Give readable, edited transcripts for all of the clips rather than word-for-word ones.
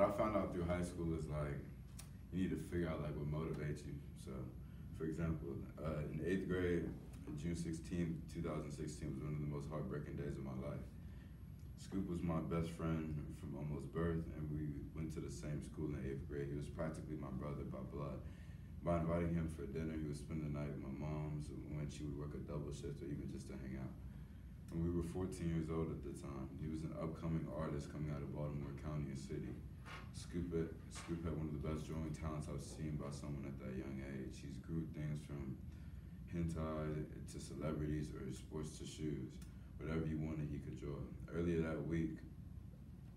I found out through high school is like you need to figure out like what motivates you. So, for example, in 8th grade, June 16th, 2016 was one of the most heartbreaking days of my life. Scoop was my best friend from almost birth, and we went to the same school in 8th grade. He was practically my brother by blood. By inviting him for dinner, he would spend the night with my mom, so when she would work a double shift or even just to hang out. And we were 14 years old at the time. He was an upcoming artist coming out of Baltimore County and City. Scoop had one of the best drawing talents I've seen by someone at that young age. He's grew things from hentai to celebrities or sports to shoes. Whatever you wanted, he could draw. Earlier that week,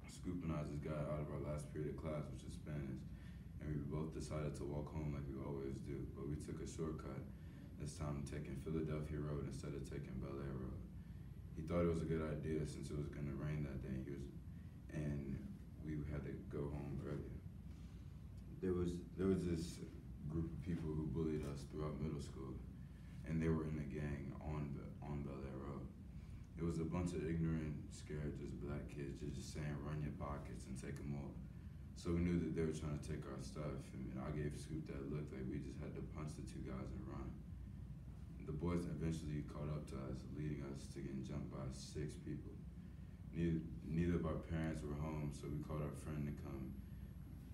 Scoop and I just got out of our last period of class, which is Spanish, and we both decided to walk home like we always do, but we took a shortcut, this time taking Philadelphia Road instead of taking Bel Air Road. He thought it was a good idea since it was going to rain that day, and we had to go home earlier. There was this group of people who bullied us throughout middle school, and they were in a gang on Bel Air Road. It was a bunch of ignorant, scared, just black kids just saying, run your pockets and take them all. So we knew that they were trying to take our stuff, and I gave Scoop that look like we just had to punch the two guys and run. The boys eventually caught up to us, leading us to getting jumped by 6 people. Neither of our parents were home, so we called our friend to come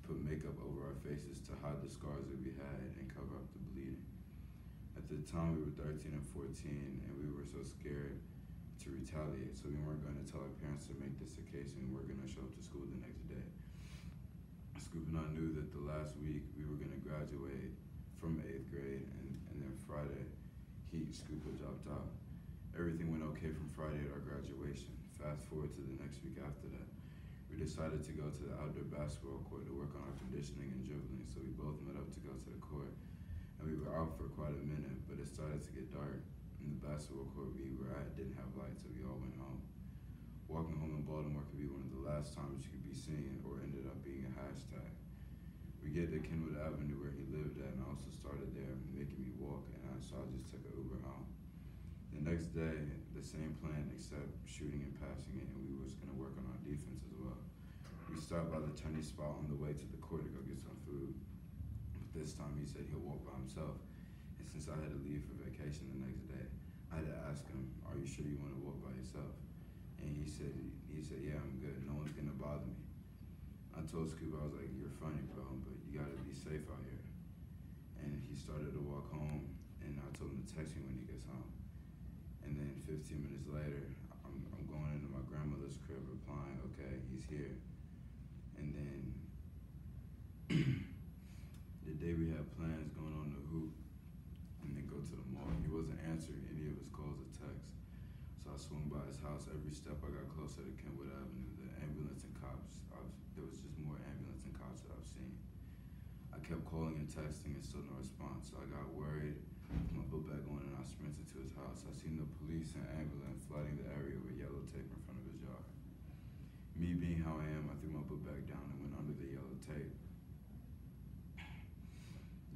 put makeup over our faces to hide the scars that we had and cover up the bleeding. At the time, we were 13 and 14, and we were so scared to retaliate, so we weren't going to tell our parents to make this a case, and we weren't going to show up to school the next day. Scoop and I knew that the last week we were going to graduate from 8th grade, and then Friday, Scoop had dropped out. Everything went okay from Friday at our graduation. Fast forward to the next week after that. We decided to go to the outdoor basketball court to work on our conditioning and dribbling, so we both met up to go to the court. And we were out for quite a minute, but it started to get dark, and the basketball court we were at didn't have lights, so we all went home. Walking home in Baltimore could be one of the last times you could be seen, or ended up being a hashtag. We get to Kenwood Avenue where he lived at, and I also started there, making me walk, so I just took an Uber home. The next day, the same plan except shooting and passing it, and we was gonna work on our defense as well. We stopped by the Chinese spot on the way to the court to go get some food. But this time he said he'll walk by himself. And since I had to leave for vacation the next day, I had to ask him, are you sure you wanna walk by yourself? And he said, yeah, I'm good. No one's gonna bother me. I told Scoop, I was like, you're funny, bro, but you gotta be safe out here. And he started to walk home, and I told him to text me when he gets home. And then 15 minutes later, I'm going into my grandmother's crib replying, okay, he's here. And then the day we had plans going on the hoop and then go to the mall, he wasn't answering any of his calls or texts. So I swung by his house. Every step I got closer to Kenwood Avenue, the ambulance and cops, there was just more ambulance and cops that I've seen. I kept calling and texting and still no response, so I got worried, put my book bag on, and I sprinted to his house. I seen the police and ambulance flooding the area with yellow tape in front of his yard. Me being how I am, I threw my book bag down and went under the yellow tape.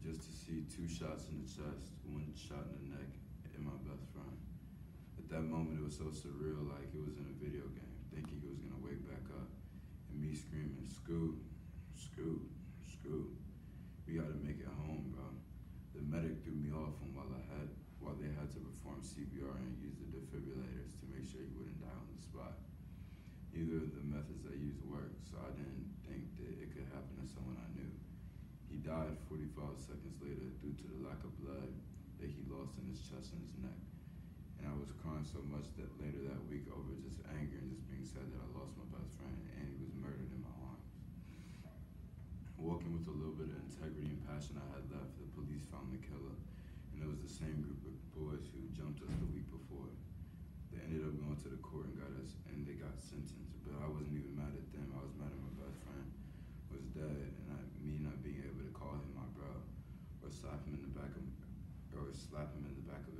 Just to see 2 shots in the chest, 1 shot in the neck, and my best friend. At that moment, it was so surreal, like it was in a video game, thinking he was gonna wake back up, and me screaming, Scoop, Scoop, Scoop. We gotta make it home, bro. The medic threw me off, and while they had to perform CPR and use the defibrillators to make sure he wouldn't die on the spot. Neither of the methods they used worked, so I didn't think that it could happen to someone I knew. He died 45 seconds later due to the lack of blood that he lost in his chest and his neck. And I was crying so much that later that week over just anger and just being sad that I lost my best friend and he was murdered in my arms. Walking with a little bit of integrity and passion I had left, the police found the killer, and it was the same group of boys who jumped us the week before. They ended up going to the court and they got sentenced, but I wasn't even mad at them. I was mad at my best friend was dead, and me not being able to call him my bro, or slap him in the back of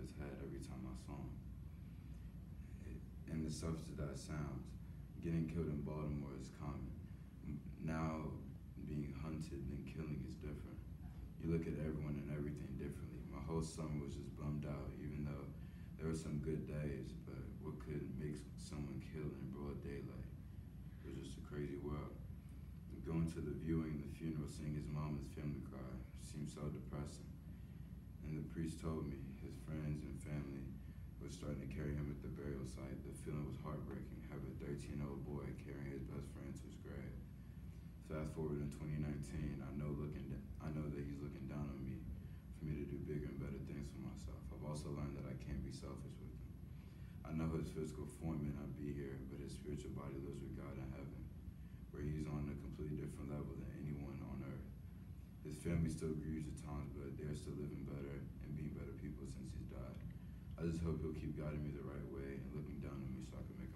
his head every time I saw him. And the substance that sounds, getting killed in Baltimore is common. Now, being hunted and killing is different. You look at everyone and everything differently. My whole summer was just bummed out, even though there were some good days, but what could make someone kill in broad daylight? It was just a crazy world. Going to the viewing, the funeral, seeing his mom and his family cry seemed so depressing. And the priest told me his friends and family was starting to carry him at the burial site. The feeling was heartbreaking, having a 13-year-old boy carrying his best friend to his grave. Fast forward in 2019, I know that he's looking down on me for me to do bigger and better things for myself. I've also learned that I can't be selfish with him. I know his physical form may not be here, but his spiritual body lives with God in heaven, where he's on a completely different level than anyone on earth. His family still grieves at times, but they're still living better and being better people since he's died. I just hope he'll keep guiding me the right way and looking down on me so I can make